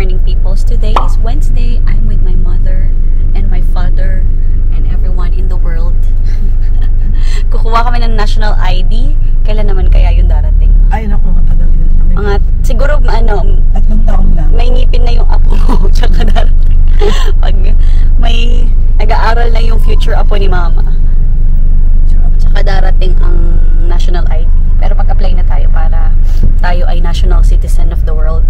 morning, peoples. Today is Wednesday. I'm with my mother and my father and everyone in the world. Kukuha kami ng national ID. Kailan naman kaya yung darating? Ay, naku, matagal yun. Mga, siguro, ano, 3 taon lang. may ngipin na yung apo mo. Tsaka darating. Pag may nag-aaral na yung future apo ni mama. Tsaka darating ang national ID. Pero pag-apply na tayo para tayo ay national citizen of the world.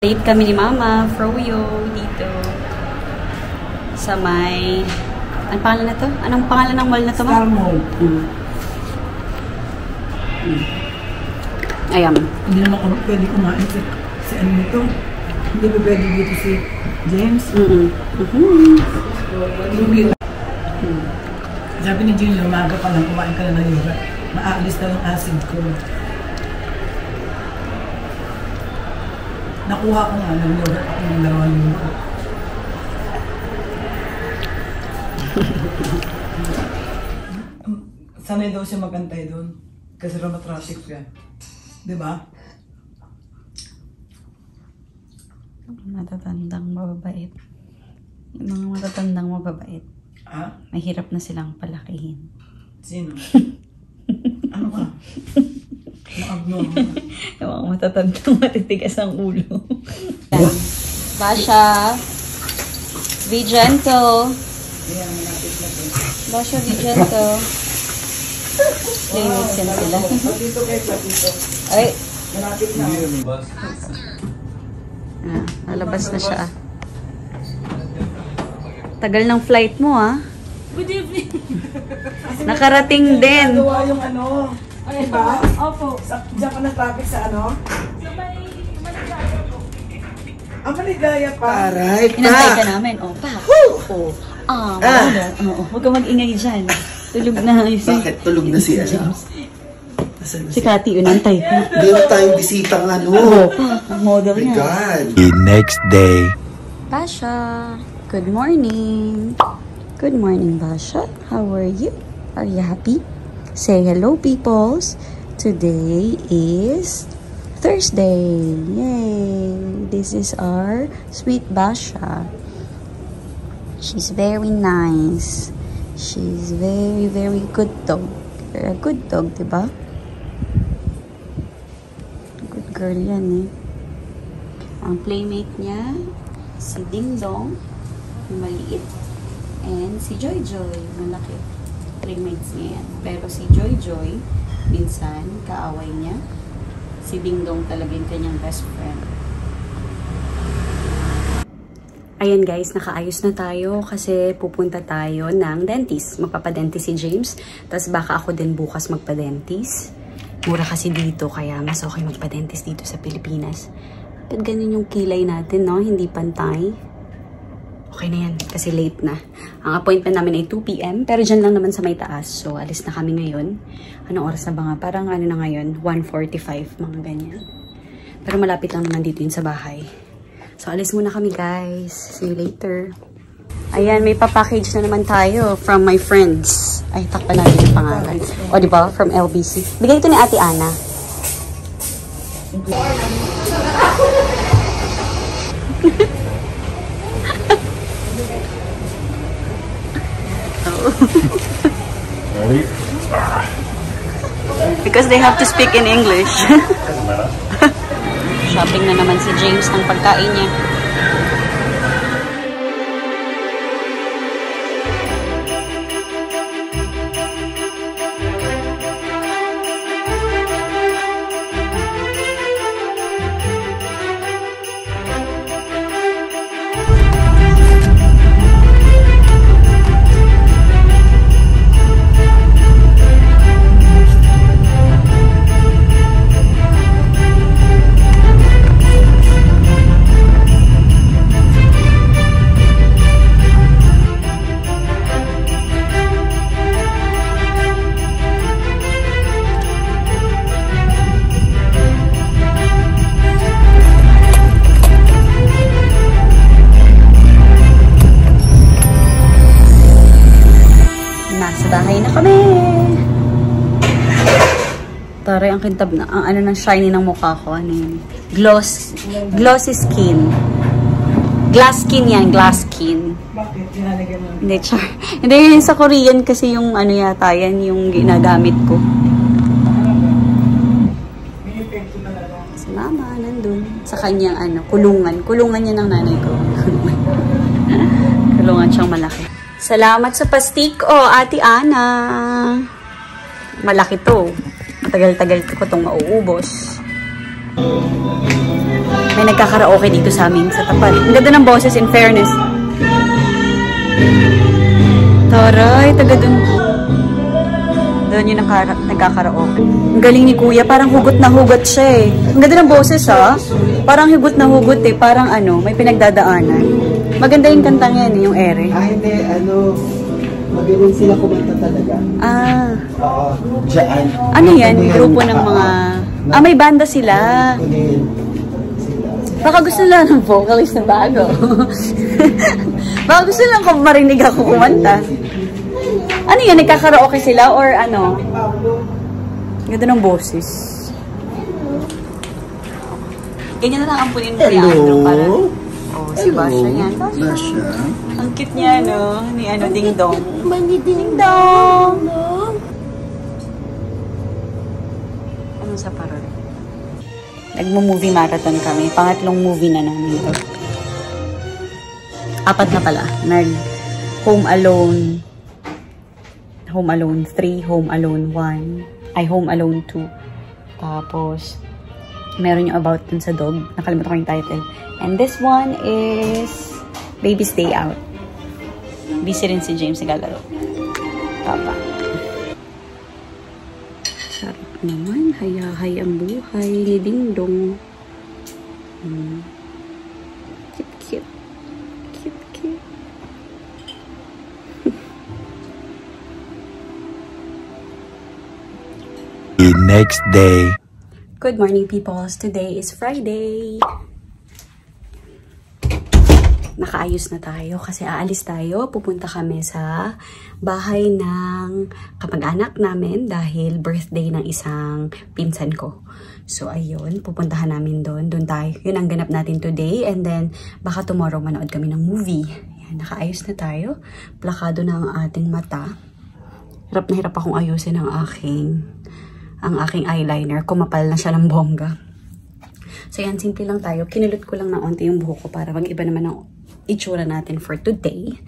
Date kami ni Mama, Froyo, dito. Sa may... Anong pangalan na to? Anong pangalan ng mall na to, Ma? Star Mall. Ayan. Hindi naman ako pwede kumain si ano nito. Hindi ba pwede dito si James? Sabi ni Junior, umaga pa lang kumain ka na ng yogurt. Maaalis na yung acid ko. Nakuha ko nga ng yogurt ako ng 2 linggo. Sanay daw siya magantay doon. Kasi raw na-traffic yan. Diba? Matatandang mababait. Yung mga matatandang mababait. Ah? Mahirap na silang palakihin. Sino? Ano ka? Maagno. Yung mga matatandang matitigas ang ulo. Basha, be gentle. Basha, be gentle. Playmates yan sila. Patito kayo, patito. Ay! Malapit na. Nalabas na siya. Tagal ng flight mo, ah. Good evening. Nakarating din. Nagawa yung ano. Diba? Opo. Diyan ka na traffic sa ano? Sa may Maligaya po. Ang maligaya pa. Aray, Inantay ka namin. O, pa. O. Huwag ka mag-ingay dyan. Tulog na. Bakit? Tulog na siya. Si Cathy, inantay ka. Hindi na tayong bisitang ano. Pa, model My niya. God. The next day. Basha, good morning. Good morning, Basha. How are you? Are you happy? Say hello, peoples. Today is Thursday. Yay! This is our sweet Basha. She's very nice. She's very, very good dog. A good dog, diba? Good girl yan, eh. Ang playmate niya, si Ding Dong, maliit. And si Joy Joy, malaki. Playmates niya yan. Pero si Joy Joy, minsan, kaaway niya. Si Ding Dong talaga yung kanyang best friend. Ayan guys, nakaayos na tayo kasi pupunta tayo ng dentist. Magpapadentist si James. Tapos baka ako din bukas magpadentist. Mura kasi dito, kaya mas okay magpadentist dito sa Pilipinas. Ba't ganun yung kilay natin, no? Hindi pantay. Okay na yan, kasi late na. Ang appointment namin ay 2 PM, pero dyan lang naman sa may taas. So, alis na kami ngayon. Anong oras na ba nga? Parang ano na ngayon? 1:45, mga ganyan. Pero malapit lang naman dito yun sa bahay. So, alis muna kami, guys. See you later. Ayan, may papackage na naman tayo from my friends. Ay, takpan natin yung pangalan. O, diba? From LBC. Bigay ito ni Ate Ana. Ready? Because they have to speak in English. Shopping na naman si James ng pagkain niya. Nasa bahay na kami. Taray, ang kintab na, ang ano ng shiny ng mukha ko. Ano yun? Glossy skin. Glass skin yan, glass skin. Bakit? Nilalagyan mo? Hindi, char. Hindi, yun sa Korean kasi yung ano yata yan, yung ginagamit ko. May epekto talaga. Si mama, nandun. Sa kanyang ano, kulungan. Kulungan niya ng nanay ko. Kulungan siyang malaki. Salamat sa pastik, Ate Ana. Malaki to. Matagal-tagal ko itong mauubos. May nagkakaraoke dito sa amin sa tapat. Ang ganda ng boses, in fairness. Taray, taga dun. Doon yung nagkakaraoke. Ang galing ni Kuya, parang hugot na hugot siya eh. Ang ganda ng boses ha. Parang hugot na hugot eh. Parang ano, may pinagdadaanan. Maganda yung kantang yan eh, yung ere. Hindi, magaling sila kumanta talaga. Oo, dyan. Ano yan? Grupo ng mga... may banda sila. Baka gusto nila ng vocalist na bago. Baka gusto lang kung marinig ako kumanta. Ano yan? Nagkakaraoke sila or ano? Ganda ng boses. Ganyan na lang ampunin mo kay Andrew para... si Basha yan. Basha. Ang cute niya, no? Ni ano, Ding Dong. Ding Dong! Ano sa parol? Nagmo-movie marathon kami. Pangatlong movie na namin ito. 4 na pala. Home Alone 3, Home Alone 1, Home Alone 2. Tapos, meron yung about dun sa dog. Nakalimutan ko yung title. And this one is Baby Stay Out. Busy rin si James naglalaro. Papa. Sarap naman. Hayahay ang buhay ni Ding Dong. Cute, cute. Cute, cute. The next day. Good morning, peoples. Today is Friday. Nakaayos na tayo kasi aalis tayo. Pupunta kami sa bahay ng kamag-anak namin dahil birthday ng isang pinsan ko. So, ayun. Pupuntahan namin doon. Doon tayo. Yun ang ganap natin today. And then, baka tomorrow manood kami ng movie. Ayan, nakaayos na tayo. Plakado na ang ating mata. Hirap na hirap akong ayusin ang aking eyeliner. Kumapal na siya ng bongga. So, yan. Simple lang tayo. Kinulot ko lang na onti yung buhok ko para mag-iba naman ang itsura natin for today.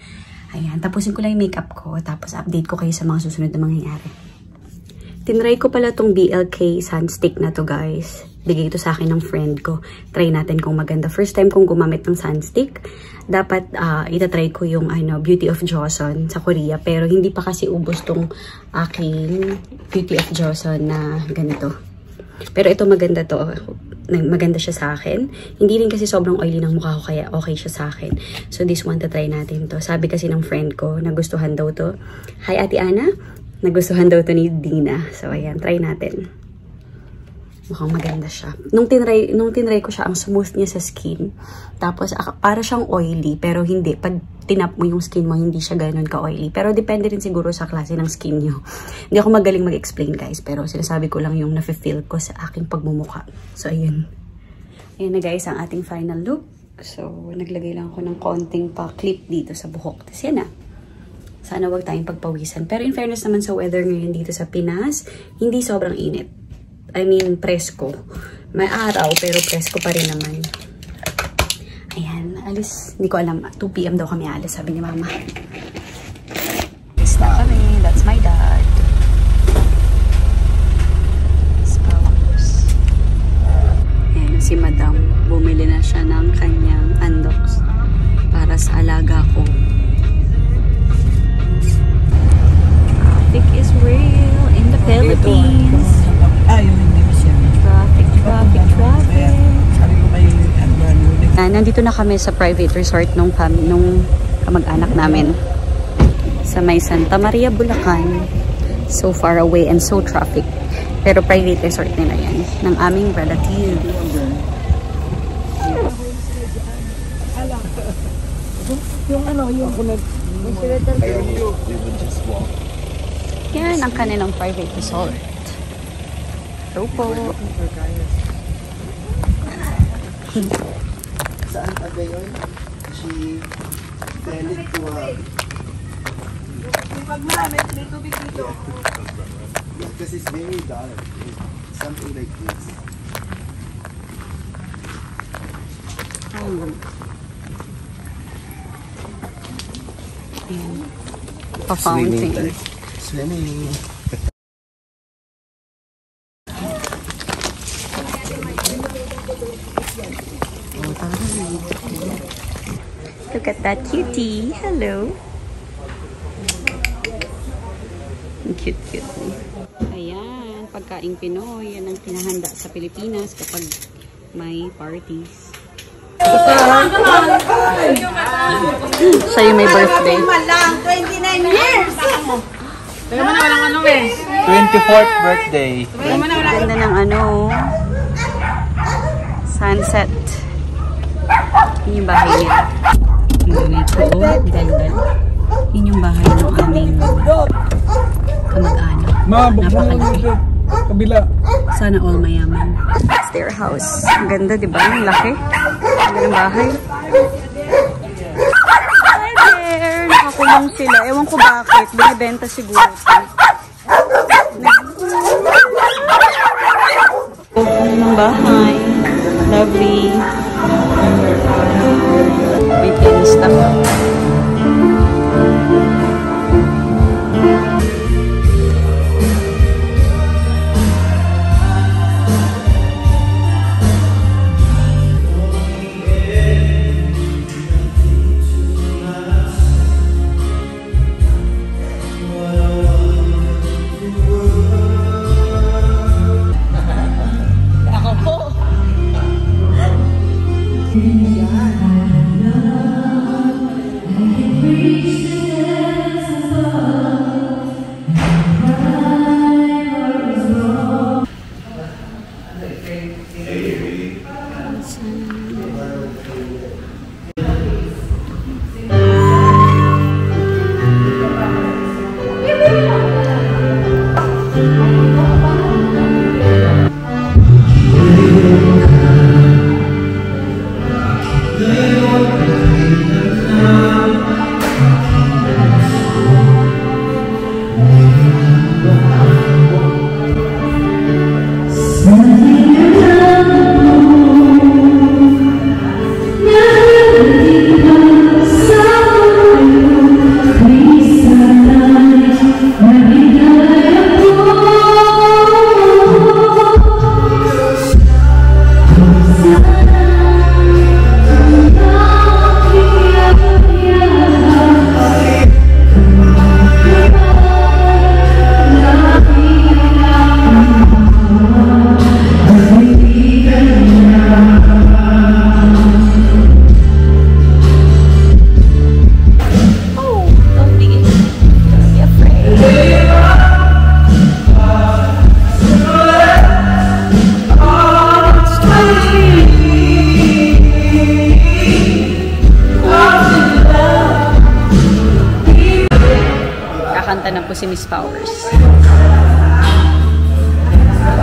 Ayan, tapusin ko lang yung makeup ko, tapos update ko kayo sa mga susunod na mangyayari. Tinry ko pala tong BLK sunstick na to, guys. Bigay ito sa akin ng friend ko. Try natin kung maganda. First time kong gumamit ng sunstick. Dapat itatry ko yung Beauty of Joseon sa Korea, pero hindi pa kasi ubos tong aking Beauty of Joseon na ganito. Pero ito maganda to. Maganda siya sa akin. Hindi rin kasi sobrang oily ng mukha ko kaya okay siya sa akin. So this one, try natin to. Sabi kasi ng friend ko, nagustuhan daw to. Hi Ate Ana, nagustuhan daw to ni Dina. So ayan, try natin. Mukhang maganda siya. Nung tinry ko siya, ang smooth niya sa skin. Tapos para siyang oily, pero hindi. Pag tinap mo yung skin mo, hindi siya ganoon ka-oily. Pero depende rin siguro sa klase ng skin nyo. Hindi ako magaling mag-explain, guys. Pero sinasabi ko lang yung nafe-feel ko sa aking pagmumukha. So, ayun. Ayan na, guys, ang ating final look. So, naglagay lang ako ng konting pa-clip dito sa buhok. Tapos yan na. Sana wag tayong pagpawisan. Pero in fairness naman sa weather ngayon dito sa Pinas, hindi sobrang init. I mean, presko. May araw, pero presko pa rin naman. Ayan, alis. Hindi ko alam. 2 PM daw kami alis, sabi ni Mama. Alis na kami. That's my dad. Ayan, si Madam. Bumili na siya ng kanyang andoks para sa alaga ko. Traffic is real in the Philippines. Yung hindi mo siya. Traffic. Sabi ko kayo, Nandito na kami sa private resort nung kamag-anak namin sa may Santa Maria, Bulacan. So far away and so traffic. Pero private resort nila yan ng aming relative. Yan ang kanilang private resort. Hello po. Saan pa ba yun? She fell into a... Pag marami, may tubig dito. Yeah, because it's very dark. It's something like this. Pa-fountain. Swimming. Look at that cutie. Hello. Cute. Ayan, pagkaing Pinoy. Yan ang pinahanda sa Pilipinas kapag may parties. Sa'yo may birthday. Malang, 29 years! 24th birthday. Ganda ng sunset. Yun yung bahay niya. Ganito, ganda. Yun yung bahay ng aming kamag-anak. Napakalaki. Kabila. Sana all mayaman. It's their house. Ang ganda, di ba? Ang laki. Ang ganda ng bahay. Hi there! Nakakulong sila. Ewan ko bakit. Binibenta siguro ito. Ng bahay. Lovely. May pianista pa. Kakanta na po si Miss Powers.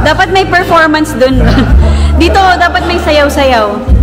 Dapat may performance dun. Dito, dapat may sayaw-sayaw.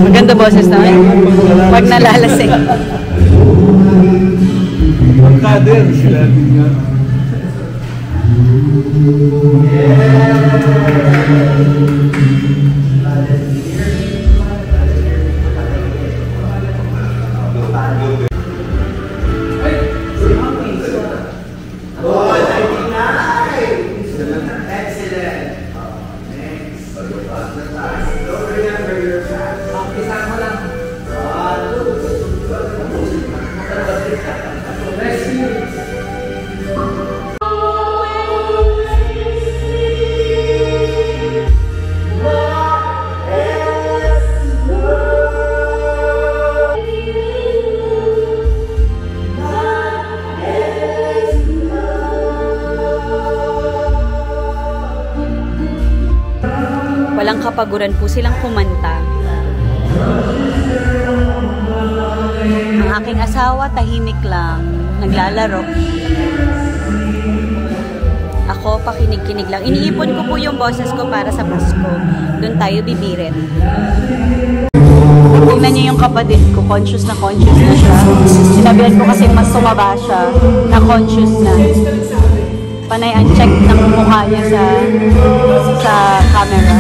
Maganda boses na. Pag nalalasing. Magkader sila nga. Walang kapaguran po silang kumanta. Ang aking asawa, tahimik lang. Naglalaro. Ako, pakinig-kinig lang. Iniipon ko po yung boses ko para sa Pasko. Doon tayo bibirit. Tingnan niyo yung kapatid ko. Conscious na siya. Sinabihan ko kasi mas sumaba siya. Na conscious na. Panay ang check ng mukha niya sa camera.